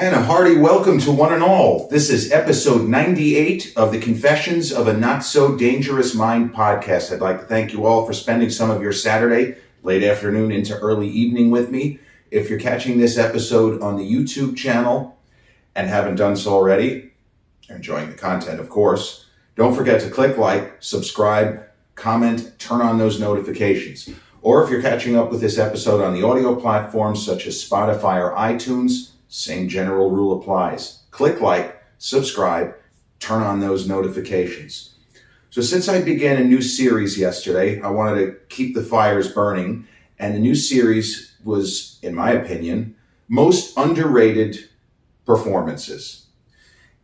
And a hearty welcome to one and all. This is episode 98 of the Confessions of a Not So Dangerous Mind podcast. I'd like to thank you all for spending some of your Saturday, late afternoon into early evening with me. If you're catching this episode on the YouTube channel and haven't done so already, you're enjoying the content, of course, don't forget to click like, subscribe, comment, turn on those notifications. Or if you're catching up with this episode on the audio platforms such as Spotify or iTunes, same general rule applies. Click like, subscribe, turn on those notifications. So since I began a new series yesterday, I wanted to keep the fires burning. And the new series was, in my opinion, most underrated performances.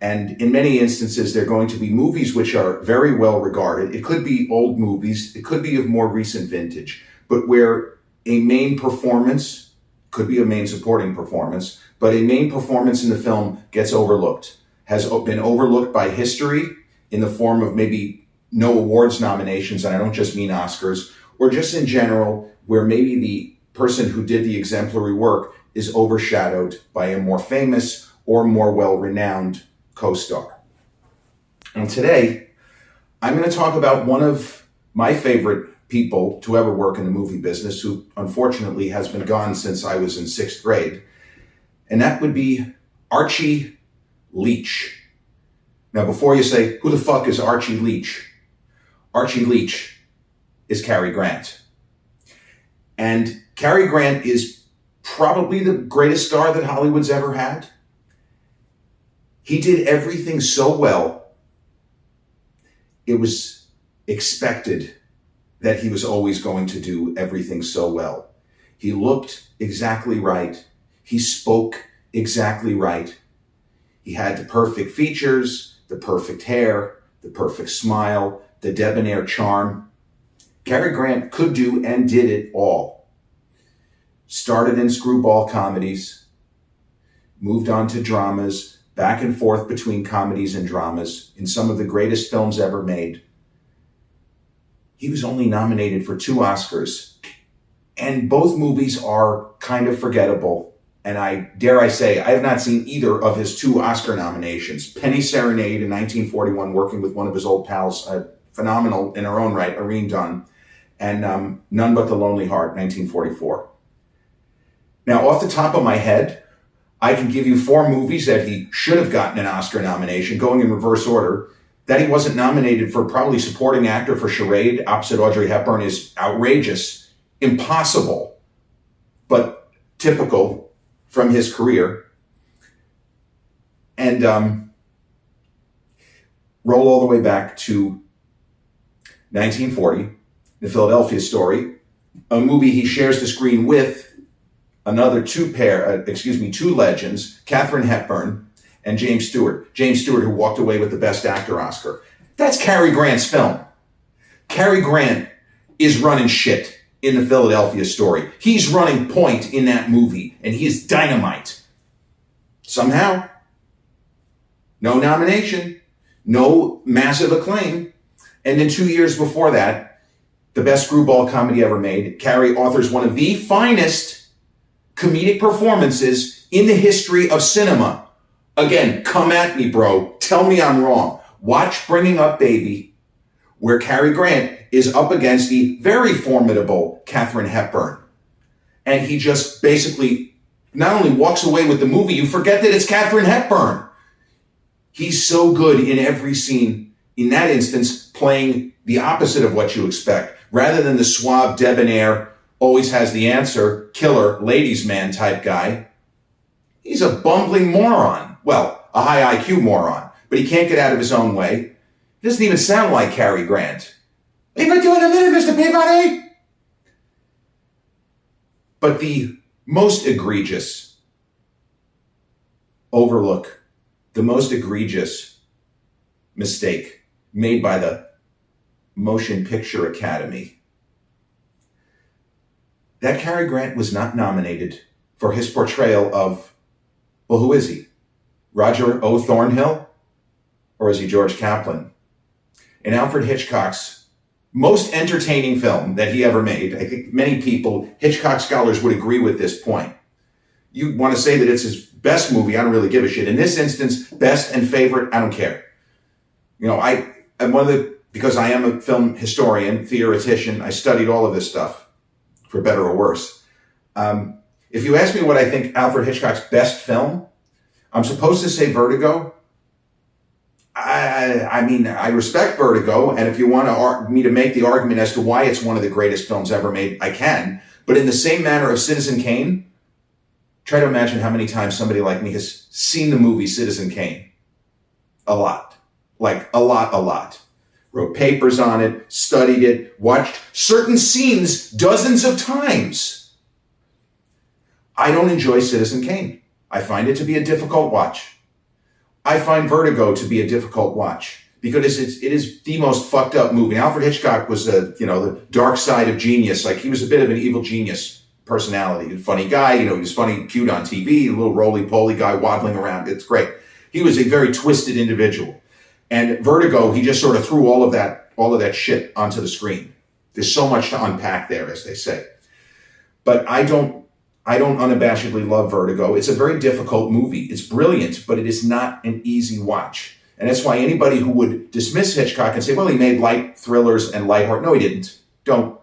And in many instances, they're going to be movies which are very well regarded. It could be old movies. It could be of more recent vintage. But where a main performance, could be a main supporting performance, but a main performance in the film gets overlooked, has been overlooked by history in the form of maybe no awards nominations, and I don't just mean Oscars, or just in general, where maybe the person who did the exemplary work is overshadowed by a more famous or more well-renowned co-star. And today, I'm going to talk about one of my favorite people to ever work in the movie business, who unfortunately has been gone since I was in sixth grade. And that would be Archie Leach. Now, before you say, who the fuck is Archie Leach? Archie Leach is Cary Grant. And Cary Grant is probably the greatest star that Hollywood's ever had. He did everything so well, it was expected that he was always going to do everything so well. He looked exactly right. He spoke exactly right. He had the perfect features, the perfect hair, the perfect smile, the debonair charm. Cary Grant could do and did it all. Started in screwball comedies, moved on to dramas, back and forth between comedies and dramas in some of the greatest films ever made. He was only nominated for 2 Oscars, and both movies are kind of forgettable. And I dare say, I have not seen either of his 2 Oscar nominations. Penny Serenade in 1941, working with one of his old pals, phenomenal in her own right, Irene Dunn, and None But the Lonely Heart, 1944. Now, off the top of my head, I can give you 4 movies that he should have gotten an Oscar nomination, going in reverse order. That he wasn't nominated for probably supporting actor for Charade opposite Audrey Hepburn is outrageous, impossible, but typical from his career. And roll all the way back to 1940, The Philadelphia Story, a movie he shares the screen with another 2 legends, Katharine Hepburn and James Stewart. James Stewart, who walked away with the Best Actor Oscar. That's Cary Grant's film. Cary Grant is running shit in The Philadelphia Story. He's running point in that movie, and he is dynamite. Somehow, no nomination, no massive acclaim, and then 2 years before that, the best screwball comedy ever made, Cary authors one of the finest comedic performances in the history of cinema. Again, come at me, bro. Tell me I'm wrong. Watch Bringing Up Baby, where Cary Grant is up against the very formidable Katharine Hepburn. And he just basically not only walks away with the movie, you forget that it's Katharine Hepburn. He's so good in every scene, in that instance, playing the opposite of what you expect. Rather than the suave, debonair, always has the answer, killer, ladies' man type guy, he's a bumbling moron. Well, a high IQ moron, but he can't get out of his own way. He doesn't even sound like Cary Grant. Leave it to in a minute, Mr. Peabody. But the most egregious overlook, the most egregious mistake made by the Motion Picture Academy, that Cary Grant was not nominated for his portrayal of, well, who is he? Roger O. Thornhill? Or is he George Kaplan? In Alfred Hitchcock's most entertaining film that he ever made, I think many people, Hitchcock scholars, would agree with this point. You want to say that it's his best movie, I don't really give a shit. In this instance, best and favorite, I don't care. You know, because I am a film historian, theoretician, I studied all of this stuff, for better or worse. If you ask me what I think Alfred Hitchcock's best film, I'm supposed to say Vertigo. I mean, I respect Vertigo, and if you want me to make the argument as to why it's one of the greatest films ever made, I can. But in the same manner of Citizen Kane, try to imagine how many times somebody like me has seen the movie Citizen Kane. A lot. Like, a lot. Wrote papers on it, studied it, watched certain scenes dozens of times. I don't enjoy Citizen Kane. I find it to be a difficult watch. I find Vertigo to be a difficult watch because it is the most fucked up movie. Alfred Hitchcock was the dark side of genius. Like, he was a bit of an evil genius personality. A funny guy, he was funny, cute on TV, a little roly-poly guy waddling around. It's great. He was a very twisted individual. And Vertigo, he just sort of threw all of that shit onto the screen. There's so much to unpack there, as they say. But I don't unabashedly love Vertigo. It's a very difficult movie. It's brilliant, but it is not an easy watch. And that's why anybody who would dismiss Hitchcock and say, well, he made light thrillers and lighthearted. No, he didn't. Don't.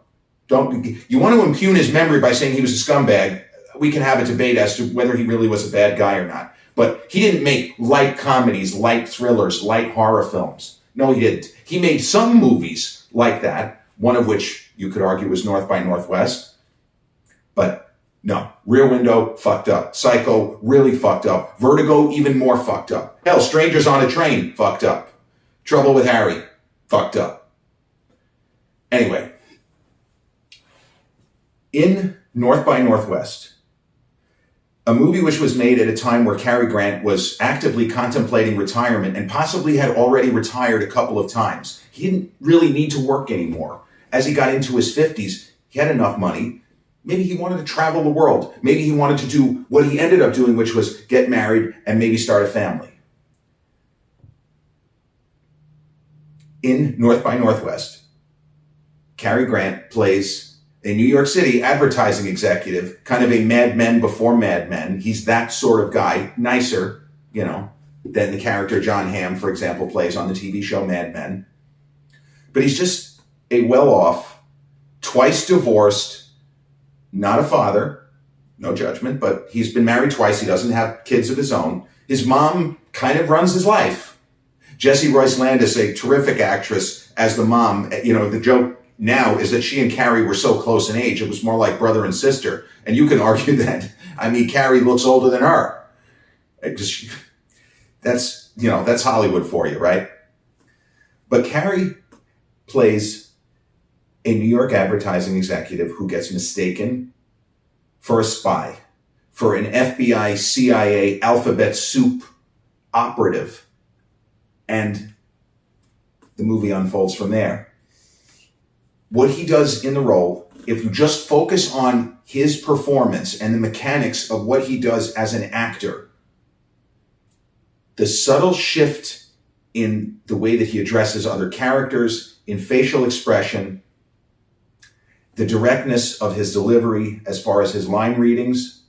You want to impugn his memory by saying he was a scumbag. We can have a debate as to whether he really was a bad guy or not. But he didn't make light comedies, light thrillers, light horror films. No, he didn't. He made some movies like that, one of which you could argue was North by Northwest. But no, Rear Window, fucked up. Psycho, really fucked up. Vertigo, even more fucked up. Hell, Strangers on a Train, fucked up. Trouble with Harry, fucked up. Anyway, in North by Northwest, a movie which was made at a time where Cary Grant was actively contemplating retirement and possibly had already retired a couple of times. He didn't really need to work anymore. As he got into his 50s, he had enough money. Maybe he wanted to travel the world. Maybe he wanted to do what he ended up doing, which was get married and maybe start a family. In North by Northwest, Cary Grant plays a New York City advertising executive, kind of a Mad Men before Mad Men. He's that sort of guy, nicer, than the character John Hamm, for example, plays on the TV show Mad Men. But he's just a well-off, twice divorced, not a father, no judgment, but he's been married twice. He doesn't have kids of his own. His mom kind of runs his life. Jessie Royce Landis, a terrific actress as the mom, the joke now is that she and Cary were so close in age, it was more like brother and sister. And you can argue that, Cary looks older than her. That's Hollywood for you, right? But Cary plays a New York advertising executive who gets mistaken for a spy, for an FBI, CIA, alphabet soup operative. And the movie unfolds from there. What he does in the role, if you just focus on his performance and the mechanics of what he does as an actor, the subtle shift in the way that he addresses other characters, in facial expression, the directness of his delivery as far as his line readings,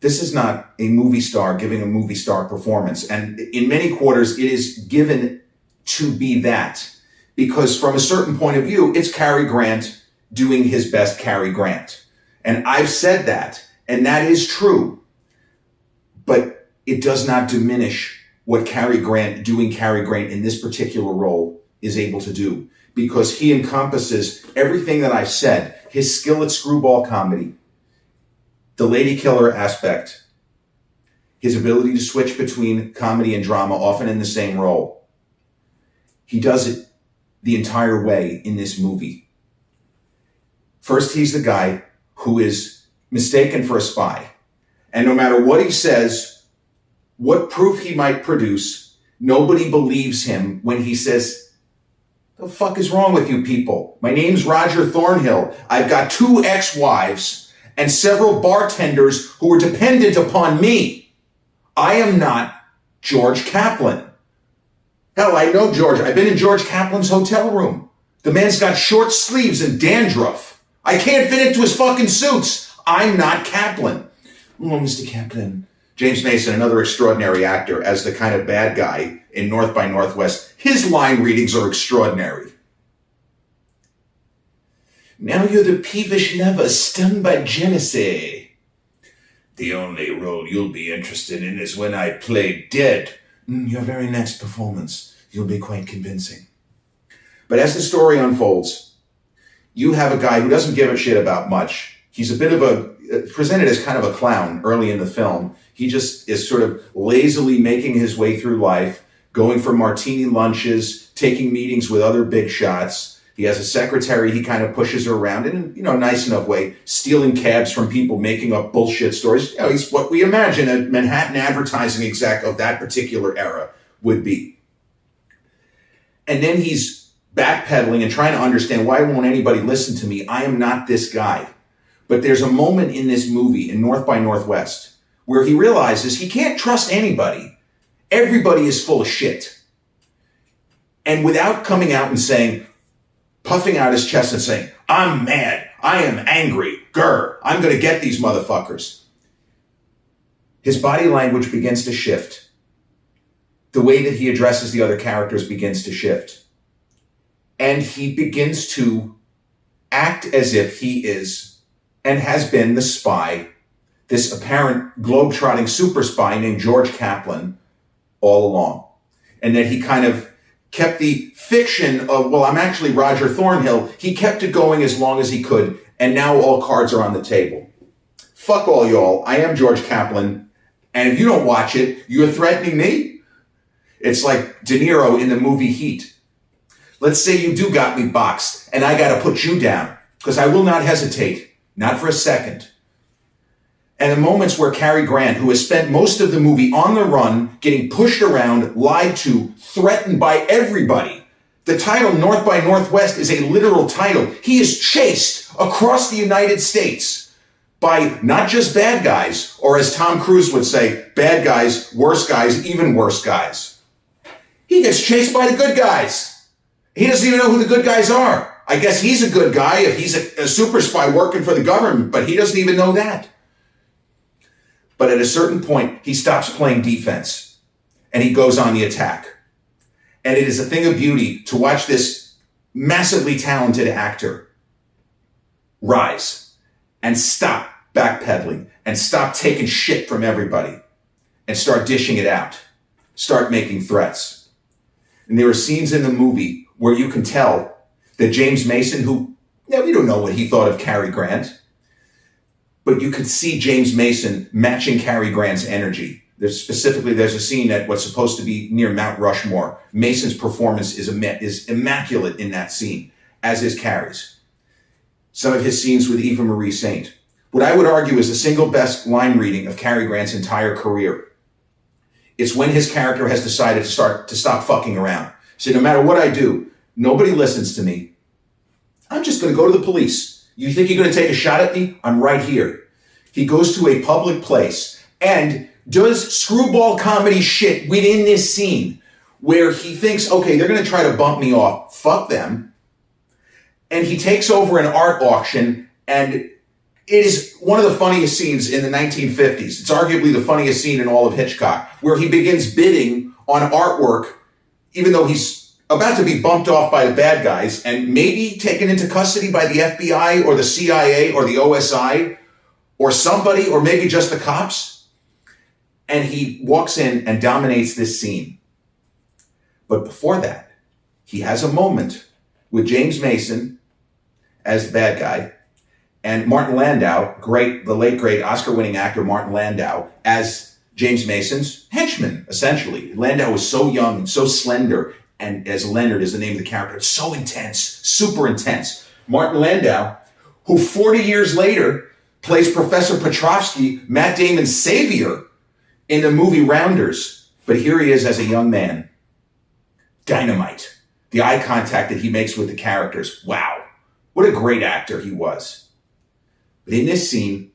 this is not a movie star giving a movie star performance. And in many quarters, it is given to be that. Because from a certain point of view, it's Cary Grant doing his best Cary Grant. And I've said that, and that is true. But it does not diminish what Cary Grant, doing Cary Grant in this particular role, is able to do. Because he encompasses everything that I've said. His skill at screwball comedy, the lady killer aspect, his ability to switch between comedy and drama, often in the same role. He does it the entire way in this movie. First, he's the guy who is mistaken for a spy. And no matter what he says, what proof he might produce, nobody believes him when he says, "The fuck is wrong with you people? My name's Roger Thornhill. I've got 2 ex-wives and several bartenders who are dependent upon me. I am not George Kaplan." Hell, I know George. I've been in George Kaplan's hotel room. The man's got short sleeves and dandruff. I can't fit into his fucking suits. I'm not Kaplan. Oh, Mr. Kaplan. James Mason, another extraordinary actor, as the kind of bad guy in North by Northwest. His line readings are extraordinary. Now you're the peevish lover stung by jealousy. The only role you'll be interested in is when I play dead. Your very next performance, you'll be quite convincing. But as the story unfolds, you have a guy who doesn't give a shit about much. He's a bit of presented as kind of a clown early in the film. He just is sort of lazily making his way through life, going for martini lunches, taking meetings with other big shots. He has a secretary he kind of pushes her around in, nice enough way, stealing cabs from people, making up bullshit stories. He's what we imagine a Manhattan advertising exec of that particular era would be. And then he's backpedaling and trying to understand, why won't anybody listen to me? I am not this guy. But there's a moment in this movie, in North by Northwest, where he realizes he can't trust anybody. Everybody is full of shit. And without coming out and saying, puffing out his chest and saying, I'm mad, I am angry, I'm going to get these motherfuckers. His body language begins to shift. The way that he addresses the other characters begins to shift. And he begins to act as if he is and has been the spy, this apparent globe-trotting super spy named George Kaplan all along. And that he kind of kept the fiction of, I'm actually Roger Thornhill. He kept it going as long as he could, and now all cards are on the table. Fuck all y'all. I am George Kaplan, and if you don't watch it, you're threatening me? It's like De Niro in the movie Heat. Let's say you do got me boxed, and I gotta put you down, because I will not hesitate. Not for a second. And the moments where Cary Grant, who has spent most of the movie on the run, getting pushed around, lied to, threatened by everybody. The title North by Northwest is a literal title. He is chased across the United States by not just bad guys, or as Tom Cruise would say, bad guys, even worse guys. He gets chased by the good guys. He doesn't even know who the good guys are. I guess he's a good guy if he's a super spy working for the government, but he doesn't even know that. But at a certain point, he stops playing defense and he goes on the attack. And it is a thing of beauty to watch this massively talented actor rise and stop backpedaling and stop taking shit from everybody and start dishing it out, start making threats. And there are scenes in the movie where you can tell that James Mason, who, we don't know what he thought of Cary Grant, but you could see James Mason matching Cary Grant's energy. There's a scene at what's supposed to be near Mount Rushmore. Mason's performance is immaculate in that scene, as is Cary's. Some of his scenes with Eva Marie Saint. What I would argue is the single best line reading of Cary Grant's entire career. It's when his character has decided to stop fucking around. So no matter what I do, nobody listens to me. I'm just going to go to the police. You think you're going to take a shot at me? I'm right here. He goes to a public place and does screwball comedy shit within this scene where he thinks, okay, they're going to try to bump me off. Fuck them. And he takes over an art auction, and it is one of the funniest scenes in the 1950s. It's arguably the funniest scene in all of Hitchcock, where he begins bidding on artwork, even though he's about to be bumped off by the bad guys and maybe taken into custody by the FBI or the CIA or the OSI or somebody, or maybe just the cops. And he walks in and dominates this scene. But before that, he has a moment with James Mason as the bad guy and Martin Landau, the late great Oscar-winning actor Martin Landau, as James Mason's henchman, essentially. Landau was so young and so slender, and as Leonard is the name of the character, it's so intense, super intense. Martin Landau, who 40 years later plays Professor Petrovsky, Matt Damon's savior, in the movie Rounders. But here he is as a young man. Dynamite. The eye contact that he makes with the characters. Wow. What a great actor he was. But in this scene,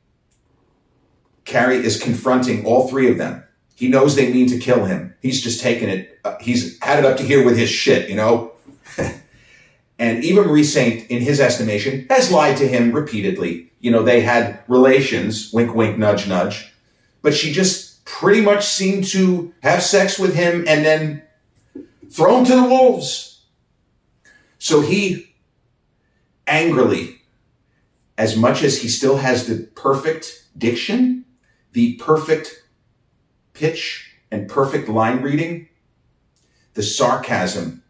Cary is confronting all three of them. He knows they mean to kill him. He's just taken it. He's had it up to here with his shit, And Eva Marie Saint, in his estimation, has lied to him repeatedly. They had relations, wink, wink, nudge, nudge. but she just pretty much seemed to have sex with him and then throw him to the wolves. So he angrily, as much as he still has the perfect diction, the perfect pitch and perfect line reading, the sarcasm,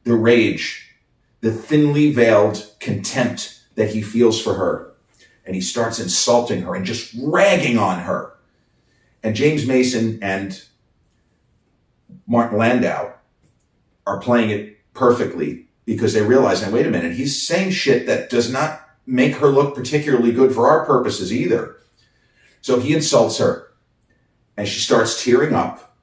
the rage, the thinly veiled contempt that he feels for her. And he starts insulting her and just ragging on her. And James Mason and Martin Landau are playing it perfectly because they realize, now wait a minute, he's saying shit that does not make her look particularly good for our purposes either. So he insults her and she starts tearing up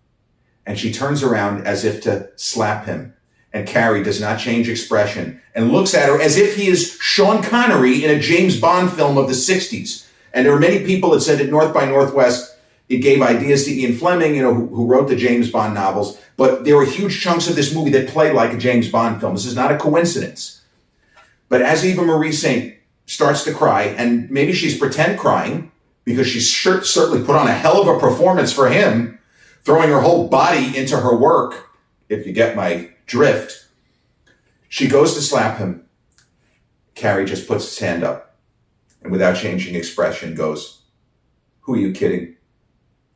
and she turns around as if to slap him. And Cary does not change expression and looks at her as if he is Sean Connery in a James Bond film of the 60s. And there are many people that said at North by Northwest, it gave ideas to Ian Fleming, who wrote the James Bond novels. But there were huge chunks of this movie that played like a James Bond film. This is not a coincidence. But as Eva Marie Saint starts to cry, and maybe she's pretend crying because she's certainly put on a hell of a performance for him, throwing her whole body into her work, if you get my drift. She goes to slap him. Cary just puts his hand up and without changing expression goes, "Who are you kidding?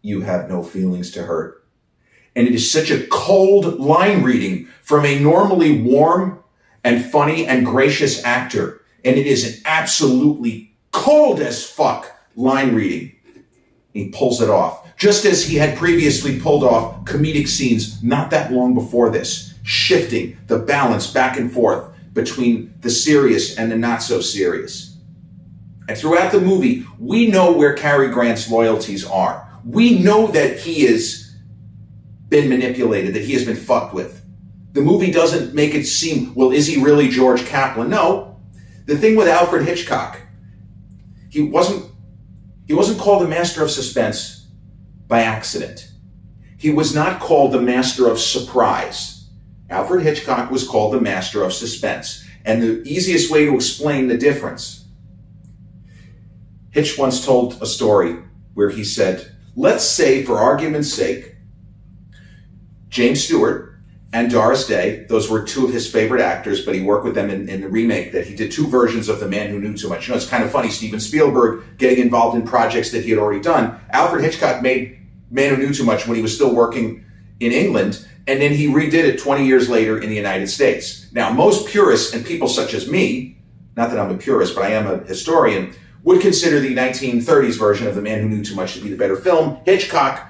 You have no feelings to hurt." And it is such a cold line reading from a normally warm and funny and gracious actor. And it is an absolutely cold as fuck line reading. He pulls it off, just as he had previously pulled off comedic scenes not that long before this, shifting the balance back and forth between the serious and the not so serious. And throughout the movie, we know where Cary Grant's loyalties are. We know that he has been manipulated, that he has been fucked with. The movie doesn't make it seem, well, is he really George Kaplan? No. The thing with Alfred Hitchcock, he wasn't called the master of suspense by accident. He was not called the master of surprise. Alfred Hitchcock was called the master of suspense. And the easiest way to explain the difference, Hitch once told a story where he said, let's say, for argument's sake, James Stewart and Doris Day, those were two of his favorite actors, but he worked with them in the remake that he did two versions of The Man Who Knew Too Much. It's kind of funny, Steven Spielberg getting involved in projects that he had already done. Alfred Hitchcock made Man Who Knew Too Much when he was still working in England, and then he redid it 20 years later in the United States. Now, most purists and people such as me, not that I'm a purist, but I am a historian, would consider the 1930s version of The Man Who Knew Too Much to be the better film. Hitchcock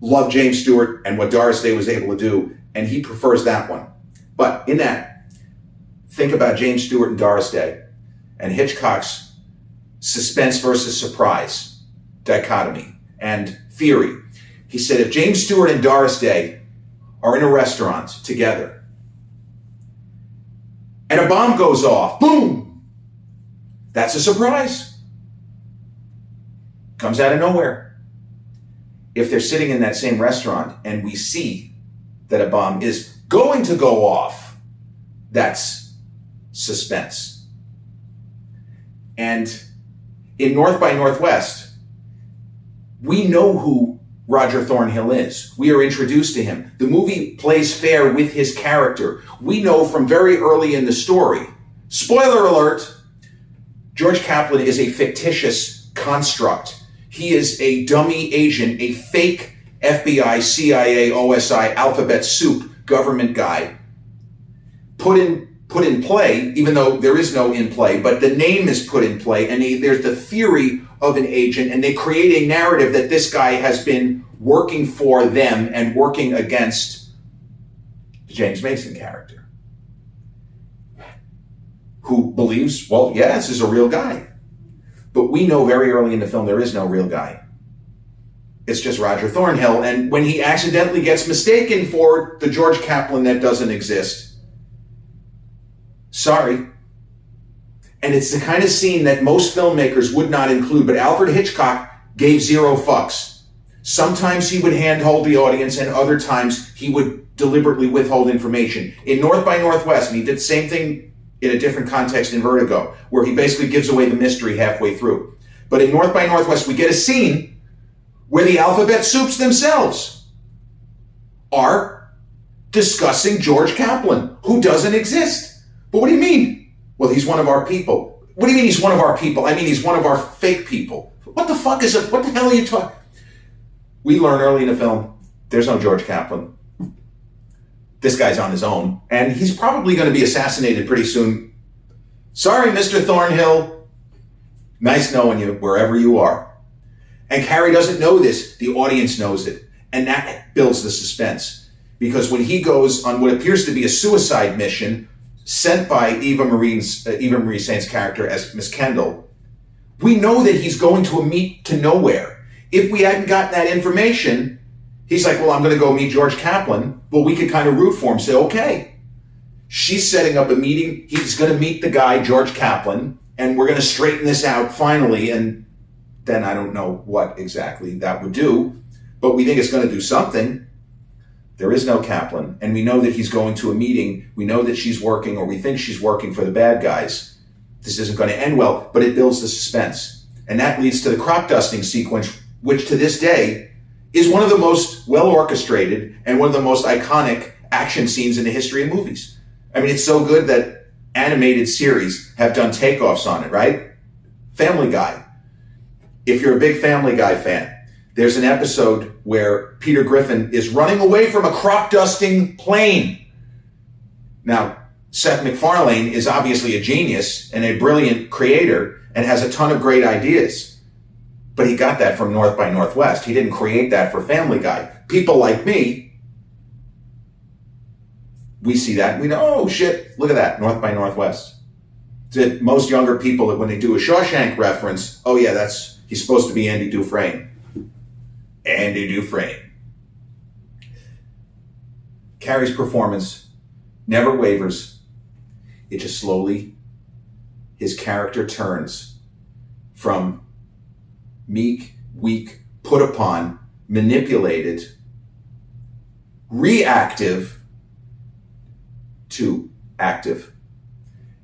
loved James Stewart and what Doris Day was able to do, and he prefers that one. But in that, think about James Stewart and Doris Day and Hitchcock's suspense versus surprise dichotomy and theory. He said, if James Stewart and Doris Day are in a restaurant together and a bomb goes off, boom, that's a surprise. Comes out of nowhere. If they're sitting in that same restaurant and we see that a bomb is going to go off, that's suspense. And in North by Northwest, we know who Roger Thornhill is. We are introduced to him. The movie plays fair with his character. We know from very early in the story, spoiler alert, George Kaplan is a fictitious construct. He is a dummy agent, a fake FBI, CIA, OSI, alphabet soup government guy put in play, even though there is no in play, but the name is put in play, and there's the theory of an agent, and they create a narrative that this guy has been working for them and working against the James Mason character, who believes, well, yeah, this is a real guy. But we know very early in the film there is no real guy. It's just Roger Thornhill. And when he accidentally gets mistaken for the George Kaplan that doesn't exist, sorry. And it's the kind of scene that most filmmakers would not include, but Alfred Hitchcock gave zero fucks. Sometimes he would handhold the audience, and other times he would deliberately withhold information. In North by Northwest, and he did the same thing in a different context in Vertigo, where he basically gives away the mystery halfway through. But in North by Northwest, we get a scene where the alphabet soups themselves are discussing George Kaplan, who doesn't exist. But what do you mean? Well, he's one of our people. What do you mean he's one of our people? I mean, he's one of our fake people. What the fuck is it? What the hell are you talking? We learn early in the film, there's no George Kaplan. This guy's on his own, and he's probably going to be assassinated pretty soon. Sorry, Mr. Thornhill. Nice knowing you wherever you are. And Cary doesn't know this. The audience knows it. And that builds the suspense. Because when he goes on what appears to be a suicide mission sent by Eva Marie Saint's character as Miss Kendall, we know that he's going to a meet to nowhere. If we hadn't gotten that information, he's like, well, I'm going to go meet George Kaplan. Well, we could kind of root for him, say, okay. She's setting up a meeting. He's going to meet the guy, George Kaplan, and we're going to straighten this out finally. And then I don't know what exactly that would do, but we think it's going to do something. There is no Kaplan, and we know that he's going to a meeting. We know that she's working, or we think she's working for the bad guys. This isn't going to end well, but it builds the suspense. And that leads to the crop dusting sequence, which to this day is one of the most well orchestrated and one of the most iconic action scenes in the history of movies. I mean, it's so good that animated series have done takeoffs on it, right? Family Guy. If you're a big Family Guy fan, there's an episode where Peter Griffin is running away from a crop dusting plane. Now, Seth MacFarlane is obviously a genius and a brilliant creator and has a ton of great ideas. But he got that from North by Northwest. He didn't create that for Family Guy. People like me, we see that and we know, oh shit, look at that, North by Northwest. To most younger people, when they do a Shawshank reference, oh yeah, he's supposed to be Andy Dufresne. Andy Dufresne. Cary's performance never wavers. It just slowly, his character turns from meek, weak, put upon, manipulated, reactive to active.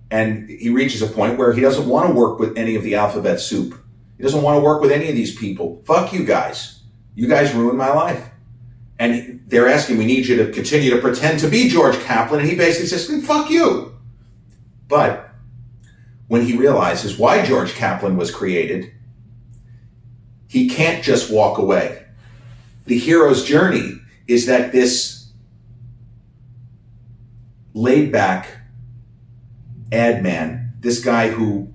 And he reaches a point where he doesn't want to work with any of the alphabet soup. He doesn't want to work with any of these people. Fuck you guys. You guys ruined my life. And they're asking, we need you to continue to pretend to be George Kaplan. And he basically says, fuck you. But when he realizes why George Kaplan was created, he can't just walk away. The hero's journey is that this laid-back ad man, this guy who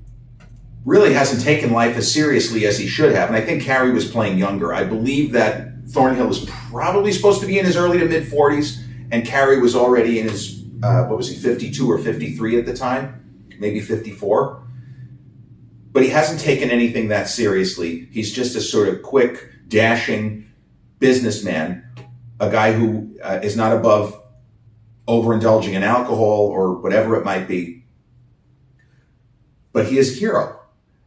really hasn't taken life as seriously as he should have, and I think Cary was playing younger. I believe that Thornhill is probably supposed to be in his early to mid-40s, and Cary was already in his, 52 or 53 at the time, maybe 54. But he hasn't taken anything that seriously. He's just a sort of quick, dashing businessman, a guy who is not above overindulging in alcohol or whatever it might be. But he is a hero.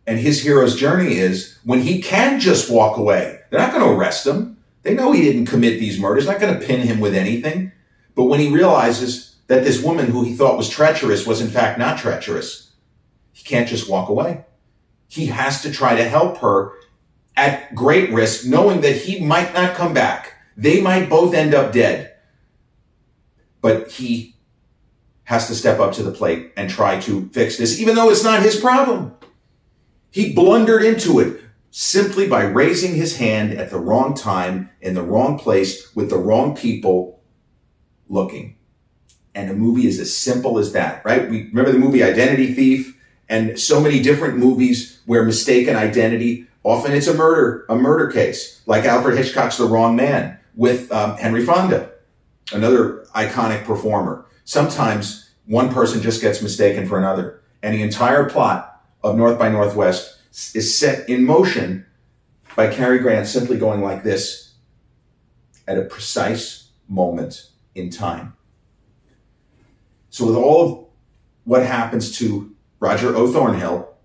And his hero's journey is when he can just walk away. They're not going to arrest him. They know he didn't commit these murders. They're not going to pin him with anything. But when he realizes that this woman who he thought was treacherous was in fact not treacherous, he can't just walk away. He has to try to help her at great risk, knowing that he might not come back. They might both end up dead. But he has to step up to the plate and try to fix this, even though it's not his problem. He blundered into it simply by raising his hand at the wrong time, in the wrong place, with the wrong people looking. And the movie is as simple as that, right? We remember the movie Identity Thief, and so many different movies where mistaken identity, often it's a murder case, like Alfred Hitchcock's The Wrong Man with Henry Fonda, another iconic performer. Sometimes one person just gets mistaken for another, and the entire plot of North by Northwest is set in motion by Cary Grant simply going like this at a precise moment in time. So with all of what happens to Roger O. Thornhill,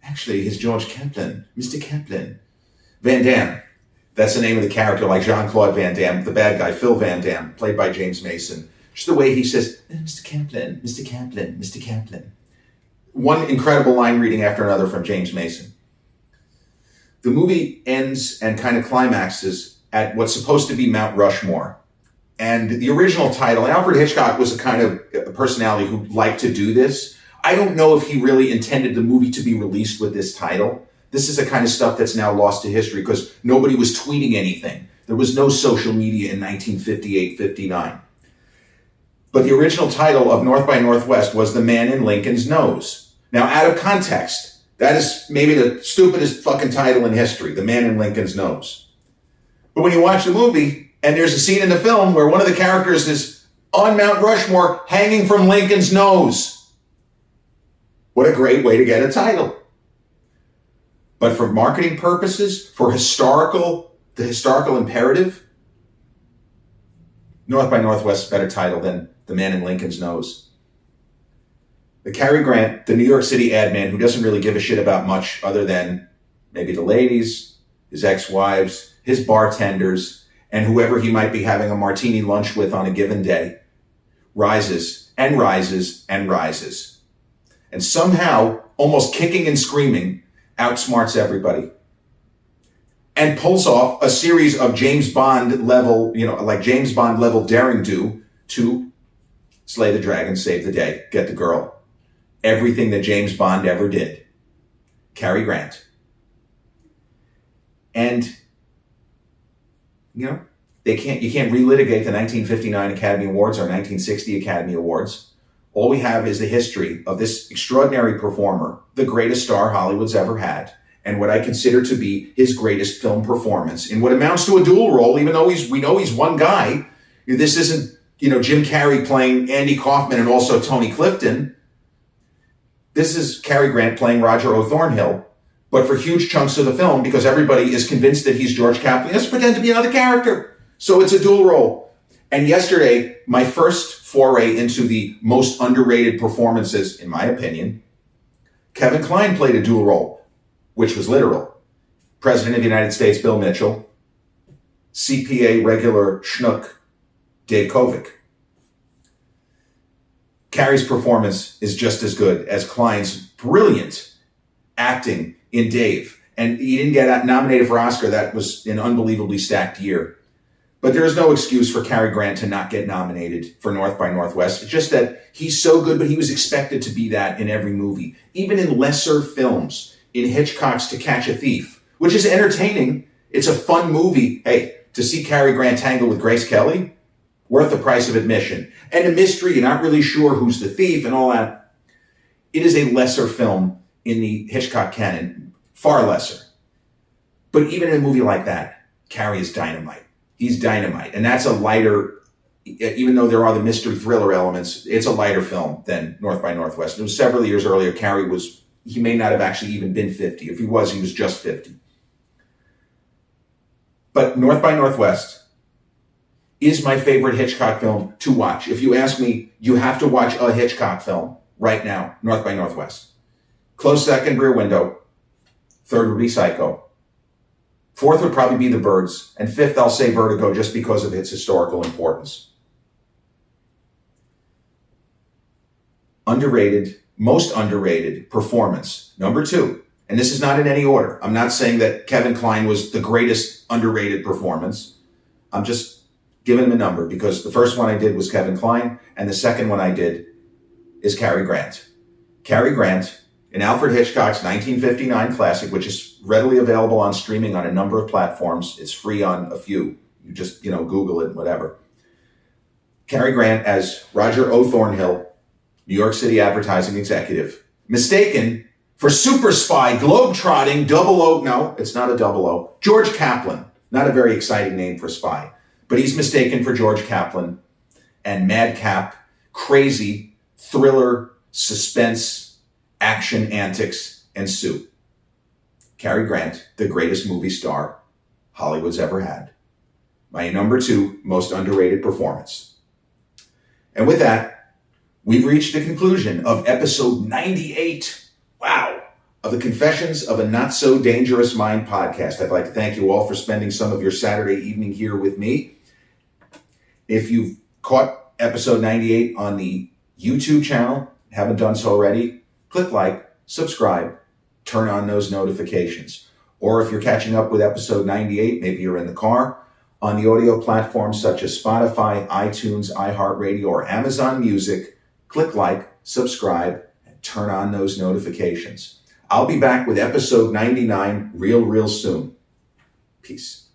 actually his George Kaplan, Mr. Kaplan, Van Damme, that's the name of the character, like Jean-Claude Van Damme, the bad guy, Phil Van Damme, played by James Mason. Just the way he says, Mr. Kaplan, Mr. Kaplan, Mr. Kaplan. One incredible line reading after another from James Mason. The movie ends and kind of climaxes at what's supposed to be Mount Rushmore. And the original title, Alfred Hitchcock was a kind of a personality who liked to do this. I don't know if he really intended the movie to be released with this title. This is the kind of stuff that's now lost to history because nobody was tweeting anything. There was no social media in 1958-59. But the original title of North by Northwest was The Man in Lincoln's Nose. Now, out of context, that is maybe the stupidest fucking title in history, The Man in Lincoln's Nose. But when you watch the movie, and there's a scene in the film where one of the characters is on Mount Rushmore hanging from Lincoln's nose. What a great way to get a title. But for marketing purposes, for the historical imperative, North by Northwest is a better title than The Man in Lincoln's Nose. The Cary Grant, the New York City ad man who doesn't really give a shit about much other than maybe the ladies, his ex-wives, his bartenders, and whoever he might be having a martini lunch with on a given day, rises and rises and rises. And somehow, almost kicking and screaming, outsmarts everybody. And pulls off a series of James Bond level, like James Bond level daring do to slay the dragon, save the day, get the girl. Everything that James Bond ever did. Cary Grant. And, you can't relitigate the 1959 Academy Awards or 1960 Academy Awards. All we have is the history of this extraordinary performer, the greatest star Hollywood's ever had, and what I consider to be his greatest film performance in what amounts to a dual role, even though we know he's one guy. This isn't, Jim Carrey playing Andy Kaufman and also Tony Clifton. This is Cary Grant playing Roger O. Thornhill, but for huge chunks of the film, because everybody is convinced that he's George Kaplan, he has to pretend to be another character. So it's a dual role. And yesterday, my first foray into the most underrated performances, in my opinion, Kevin Kline played a dual role, which was literal. President of the United States, Bill Mitchell, CPA regular schnook, Dave Kovic. Cary's performance is just as good as Kline's brilliant acting in Dave. And he didn't get nominated for Oscar. That was an unbelievably stacked year. But there is no excuse for Cary Grant to not get nominated for North by Northwest. It's just that he's so good, but he was expected to be that in every movie. Even in lesser films, in Hitchcock's To Catch a Thief, which is entertaining. It's a fun movie. Hey, to see Cary Grant tangle with Grace Kelly, worth the price of admission. And a mystery, you're not really sure who's the thief and all that. It is a lesser film in the Hitchcock canon, far lesser. But even in a movie like that, Cary is dynamite. He's dynamite. And that's a lighter, even though there are the mystery thriller elements, it's a lighter film than North by Northwest. It was several years earlier. Cary he may not have actually even been 50. If he was just 50. But North by Northwest is my favorite Hitchcock film to watch. If you ask me, you have to watch a Hitchcock film right now, North by Northwest. Close second, Rear Window. Third would be Psycho. Fourth would probably be The Birds. And fifth, I'll say Vertigo just because of its historical importance. Most underrated performance. Number 2. And this is not in any order. I'm not saying that Kevin Kline was the greatest underrated performance. I'm just giving him a number because the first one I did was Kevin Kline and the second one I did is Cary Grant. Cary Grant in Alfred Hitchcock's 1959 classic, which is readily available on streaming on a number of platforms. It's free on a few. You just, Google it, whatever. Cary Grant as Roger O. Thornhill, New York City advertising executive, mistaken for super spy, globe-trotting, no, it's not a 00, George Kaplan. Not a very exciting name for spy, but he's mistaken for George Kaplan and madcap, crazy, thriller, suspense, action antics ensue. Cary Grant, the greatest movie star Hollywood's ever had. My number 2 most underrated performance. And with that, we've reached the conclusion of episode 98. Wow. Of the Confessions of a Not So Dangerous Mind podcast. I'd like to thank you all for spending some of your Saturday evening here with me. If you've caught episode 98 on the YouTube channel, haven't done so already, click like, subscribe, turn on those notifications. Or if you're catching up with episode 98, maybe you're in the car, on the audio platforms such as Spotify, iTunes, iHeartRadio, or Amazon Music, click like, subscribe, and turn on those notifications. I'll be back with episode 99 real soon. Peace.